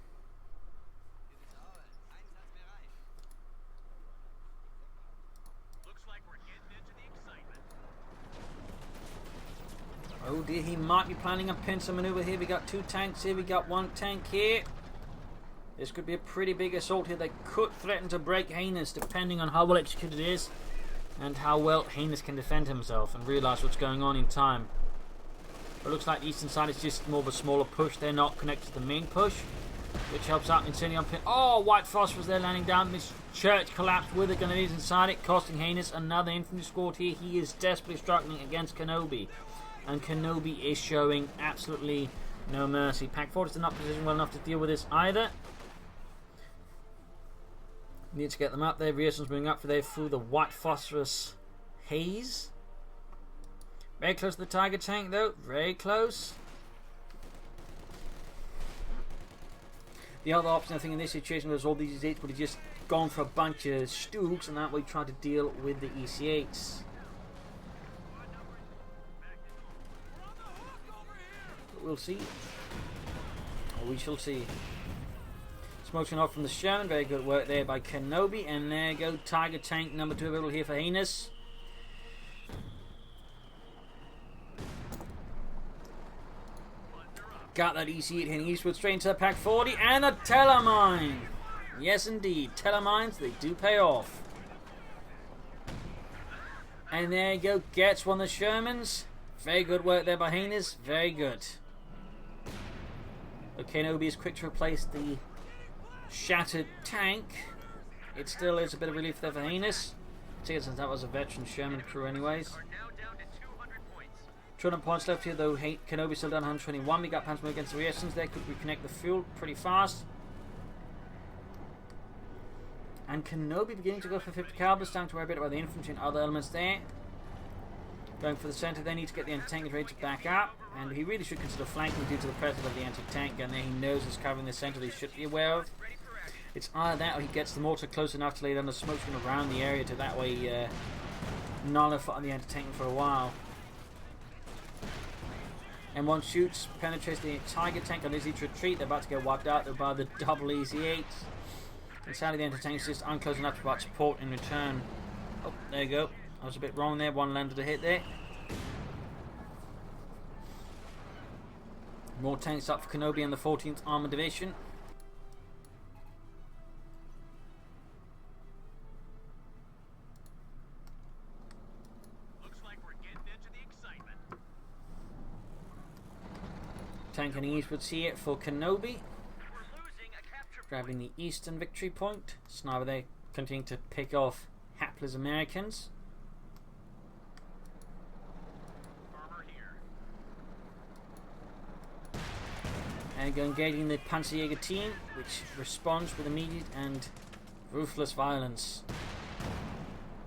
Looks like we're getting into the excitement. Oh dear, he might be planning a pincer maneuver here. We got 2 tanks here, we got 1 tank here. This could be a pretty big assault here. They could threaten to break Heinous depending on how well executed it is and how well Heinous can defend himself and realize what's going on in time. But it looks like the eastern side is just more of a smaller push. They're not connected to the main push, which helps out in sending on pin. Oh, White Frost was there landing down. Miss Church collapsed with the grenades inside it, costing Heinous another infantry squad here. He is desperately struggling against Kenobi, and Kenobi is showing absolutely No mercy. Pack 4 is not positioned well enough to deal with this either. Need to get them up there. Rearsen's moving up for there through the white phosphorus haze. Very close to the Tiger tank though. Very close. The other option I think in this situation was all these E8s would have just gone for a bunch of stooks and that way try to deal with the EC8s. But we'll see. Or we shall see. Smoking off from the Sherman. Very good work there by Kenobi. And there you go. Tiger tank number 2 available here for Heinous. Got that EC8 heading eastward straight into the Pack 40. And a Telemine. Yes, indeed. Telemines, they do pay off. And there you go. Gets one of the Shermans. Very good work there by Heinous. Very good. Okay, Kenobi is quick to replace the shattered tank. It still is a bit of relief there for Heinous. Since that was a veteran Sherman crew anyways. 200 points left here though. Kenobi still down 121. We got Panzer against the reactions there. Could reconnect the fuel pretty fast. And Kenobi beginning to go for 50 calibers. Starting to worry a bit about the infantry and other elements there. Going for the centre. They need to get the anti-tank ready to back up. And he really should consider flanking due to the presence of the anti-tank gun there. He knows he's covering the centre that he should be aware of. It's either that or he gets the mortar close enough to lay down the smoke screen around the area to that way nullify the anti-tank for a while. And one shoots, penetrates the Tiger tank on his retreat. They're about to get wiped out. They're by the double EC8s. And sadly the anti-tank is just unclose enough to provide support in return. Oh, there you go. I was a bit wrong there. One landed a hit there. More tanks up for Kenobi and the 14th Armored Division. Looks like we're getting into the excitement. Tank heading eastwards here for Kenobi. We're losing a capture point. Grabbing the eastern victory point. Sniper there continuing to pick off hapless Americans. Armor here. And go engaging the Panzerjäger team, which responds with immediate and ruthless violence.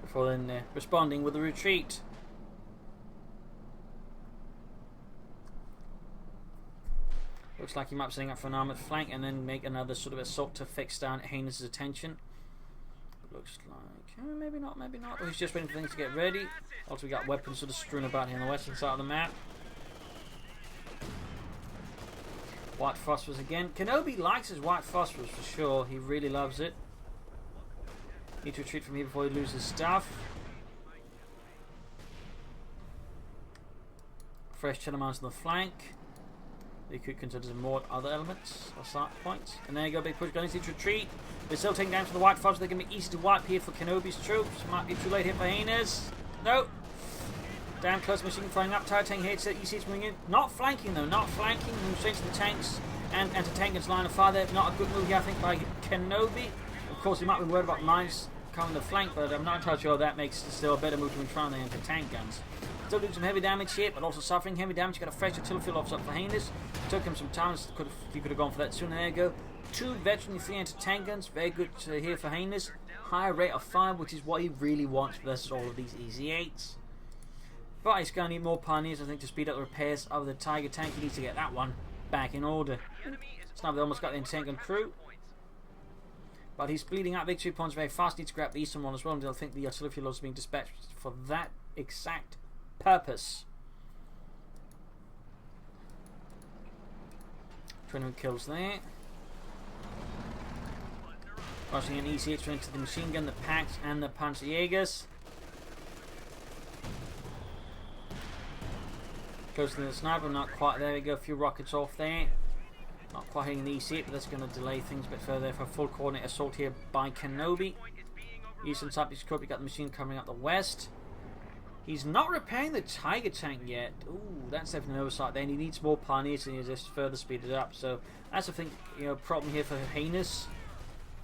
Before then responding with a retreat. Looks like he might be setting up for an armoured flank and then make another sort of assault to fix down Heinous' attention. Looks like maybe not, maybe not. He's just waiting for things to get ready. Also, we got weapons sort of strewn about here on the western side of the map. White phosphorus again. Kenobi likes his white phosphorus for sure. He really loves it. Need to retreat from here before he loses stuff. Fresh Telemines on the flank. They could consider some more other elements or start points. And there you go, big push. Gunners need to retreat. They're still taking down to the white phosphorus. They're going to be easy to wipe here for Kenobi's troops. Might be too late here for Heinous. No. Damn close machine firing up. Tiger tank here. EC's moving in. Not flanking though. Not flanking. Move straight to the tanks. And anti-tank against line of fire there. Not a good move here, I think, by Kenobi. Of course, he might be worried about mines coming to flank, but I'm not entirely sure that makes still a better move to in front of the anti-tank guns. Still doing some heavy damage here, but also suffering heavy damage. Got a fresh artillery field officer up for Heinous. Took him some time. He could have gone for that sooner. There you go. 2 veteran 3 anti-tank guns. Very good here for Heinous. Higher rate of fire, which is what he really wants versus all of these EZ8s. But he's going to need more pioneers, I think, to speed up the repairs of the Tiger tank. He needs to get that one back in order. Sniper, they almost got the anti-tank gun crew. But he's bleeding out victory points very fast. Needs to grab the eastern one as well. And I think the artillery field is being dispatched for that exact purpose. 20 kills there. Rushing an EC8 into the machine gun, the Packs and the Panzerjägers. Close to the sniper, not quite. There we go, a few rockets off there. Not quite hitting the EC8, but that's going to delay things a bit further for a full coordinate assault here by Kenobi. Eastern side, he's got the machine coming up the west. He's not repairing the Tiger tank yet. Ooh, that's definitely an oversight there. And he needs more pioneers and he just further speed it up. So that's the thing, problem here for Heinous.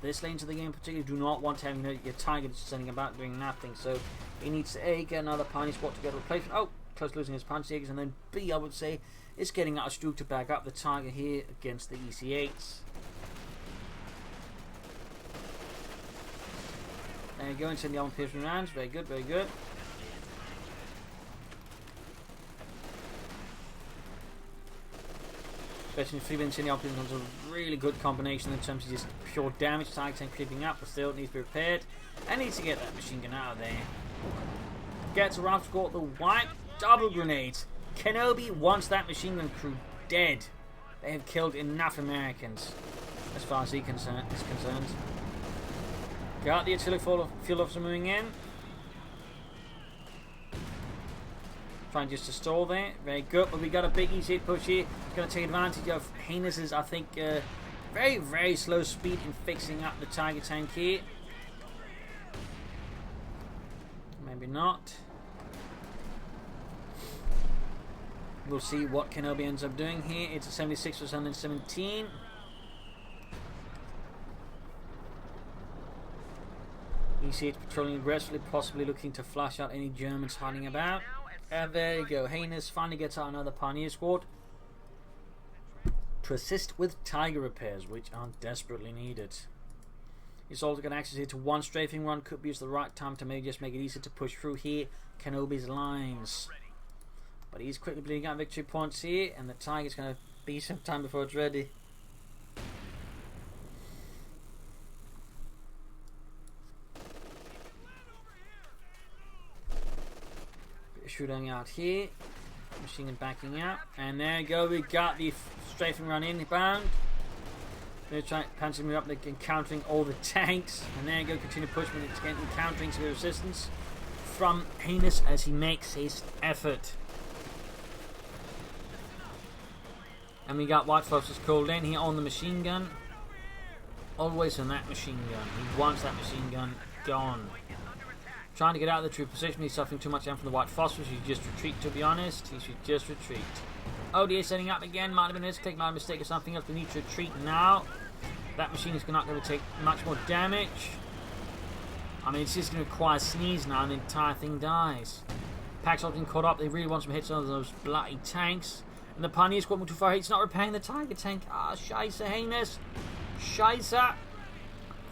This lane to the game particularly do not want to have your Tiger just sending about doing nothing. So he needs to A, get another pioneer spot to get a replacement. Oh, close to losing his Panzerjägers, and then B, I would say, It's getting out of Stuke to back up the target here against the EC8s. There you go, into the armor piercing rounds. Very good, very good. Especially 3 minutes in the opposition is a really good combination in terms of just pure damage. Target tank creeping up, but still it needs to be repaired. And needs to get that machine gun out of there. Gets around to score the white double grenades. Kenobi wants that machine gun crew dead. They have killed enough Americans, as far as he is concerned. Got the artillery field officer moving in. Trying just to stall there. Very good, but we got a big easy push here. Going to take advantage of Heinous's, I think, very, very slow speed in fixing up the target tank here. Maybe not. We'll see what Kenobi ends up doing here. It's a 76 versus 117. EC8 patrolling aggressively, possibly looking to flash out any Germans hiding about. And there you go. Heinous finally gets out another Pioneer squad to assist with Tiger repairs, which are desperately needed. He's also got access here to one strafing run. Could be the right time to maybe just make it easier to push through here Kenobi's lines. But he's quickly bleeding out victory points here, and the Tiger's going to be some time before it's ready. Shooting out here, machine gun backing out, and there you go. We got the strafing run inbound. They're trying to move up, they're encountering all the tanks, and there you go. Continue pushing, it's getting encountering severe resistance from Heinous as he makes his effort. And we got White Fox's called in here on the machine gun. Always on that machine gun. He wants that machine gun gone. Trying to get out of the true position. He's suffering too much down from the White Phosphorus. He should just retreat, to be honest. He should just retreat. ODA setting up again. Might have been a misclick, might have been a mistake or something else. We need to retreat now. That machine is not going to take much more damage. I mean, it's just going to require a sneeze now and the entire thing dies. Pack's all getting caught up. They really want some hits on those bloody tanks. And the Pioneer squad moving too far. It's not repairing the Tiger tank. Ah, Scheisse, Heinous. Scheisse.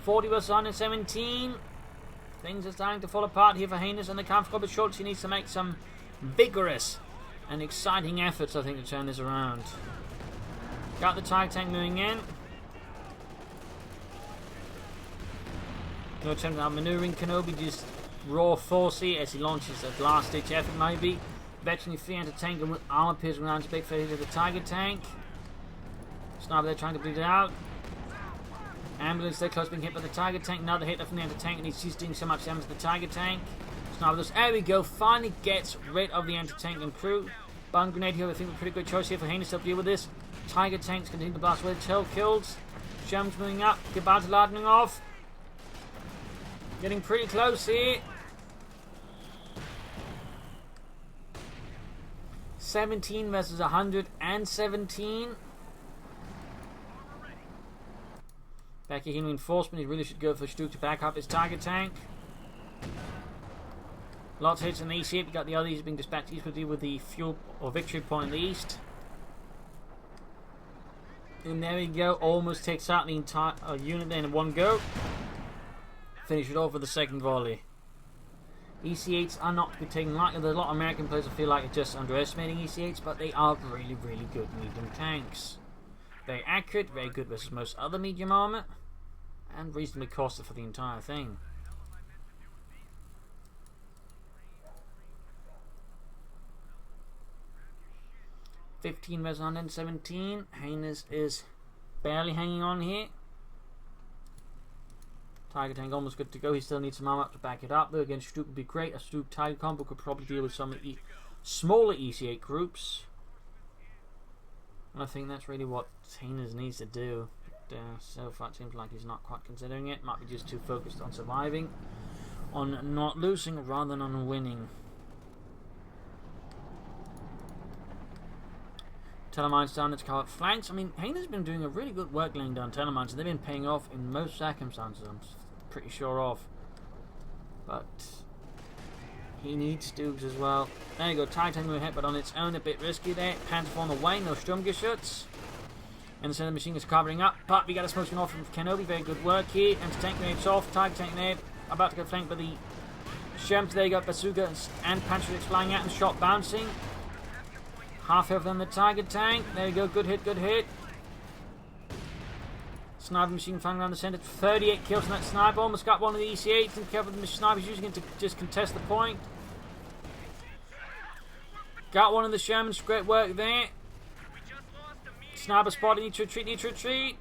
40 versus 117. Things are starting to fall apart here for Heinous and the Kampf squad, but Schultz needs to make some vigorous and exciting efforts, I think, to turn this around. Got the Tiger tank moving in. No attempt at maneuvering. Kenobi just raw force here as he launches a last-ditch effort, maybe. Veteran free anti-tank and with armor piercing rounds, big failure to the Tiger tank. Sniper there trying to bleed it out. Ambulance there close being hit by the Tiger tank. Another hit from the anti-tank, and he's just doing so much damage to the Tiger tank. Sniper there we go. Finally gets rid of the anti-tank and crew. Bun grenade here, I think a pretty good choice here for Heinous to deal with this. Tiger tanks continue to blast with tail kills. Sherman's moving up. About to lightning off. Getting pretty close here. 17 versus 117. Back here in reinforcement, he really should go for Stuke to back up his Tiger tank. Lots of hits in the east here. We got the others being dispatched eastwardly with the fuel or victory point in the east. And there we go. Almost takes out the entire unit there in one go. Finish it off with the second volley. EC8s are not to be taken lightly. There's a lot of American players who feel like it's just underestimating EC8s, but they are really, really good medium tanks. Very accurate, very good versus most other medium armor, and reasonably costly for the entire thing. $15 versus 117. Heinous is barely hanging on here. Tiger tank almost good to go. He still needs some armor up to back it up, though. Again, Stuke would be great. A Stuke Tiger combo could probably deal with some of the smaller EC8 groups. And I think that's really what Heinous needs to do. But, so far it seems like he's not quite considering it. Might be just too focused on surviving, on not losing rather than on winning. Telemines down its covered flanks. I mean, Heinous has been doing a really good work laying down telemines, and they've been paying off in most circumstances, I'm pretty sure of. But He needs Stoogs as well. There you go, Titan moving ahead, but on its own a bit risky there. Panzer on the way, no Sturmgeschütz. And the center machine is covering up, but we got a smoking off from Kenobi. Very good work here. And tank grenades off. Tiger tank there, about to get flanked by the Sherms. There you go, Bazooka and Panzer flying out and shot bouncing. Half health on the Tiger tank. There you go, good hit, good hit. Sniper machine flying around the center. 38 kills on that sniper. Almost got one of the EC8s. And careful, the sniper's using it to just contest the point. Got one of the Shermans. Great work there. Sniper spotted. Need to retreat, need to retreat.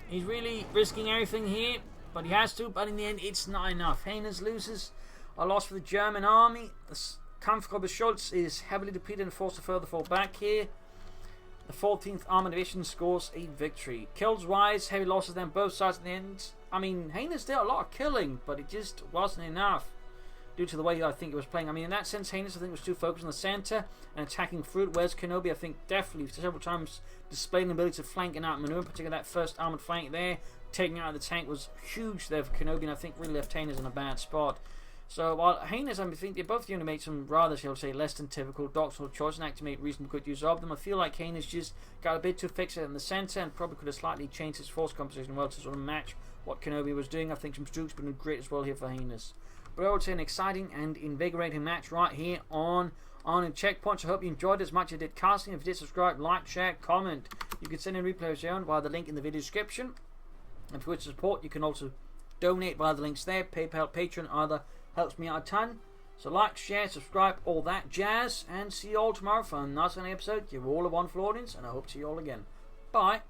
He's really risking everything here, but he has to. But in the end, it's not enough. Heinous loses a loss for the German army. The Kampfgruppe Schultz is heavily depleted and forced to further fall back here. The 14th Armored Division scores a victory. Kills wise, heavy losses then both sides at the end. I mean, Heinous did a lot of killing, but it just wasn't enough due to the way I think it was playing. I mean, in that sense, Heinous I think was too focused on the centre and attacking through it, whereas Kenobi I think definitely several times displayed an ability to flank and outmaneuver, particularly that first armoured flank there. Taking out of the tank was huge there for Kenobi, and I think really left Heinous in a bad spot. So while Heinous, I think they both made some rather, shall we say, less than typical doctrinal choices and actually made reasonable good use of them. I feel like Heinous just got a bit too fixated in the centre and probably could have slightly changed his force composition well to sort of match what Kenobi was doing. I think some Strooks been great as well here for Heinous. But I would say an exciting and invigorating match right here on Arnhem Checkpoints. I hope you enjoyed it as much as I did casting. If you did, subscribe, like, share, comment. You can send in replays your own via the link in the video description. And if you wish to support, you can also donate via the links there. PayPal, Patreon, either helps me out a ton. So like, share, subscribe, all that jazz. And see you all tomorrow for another episode. You're all a wonderful audience, and I hope to see you all again. Bye.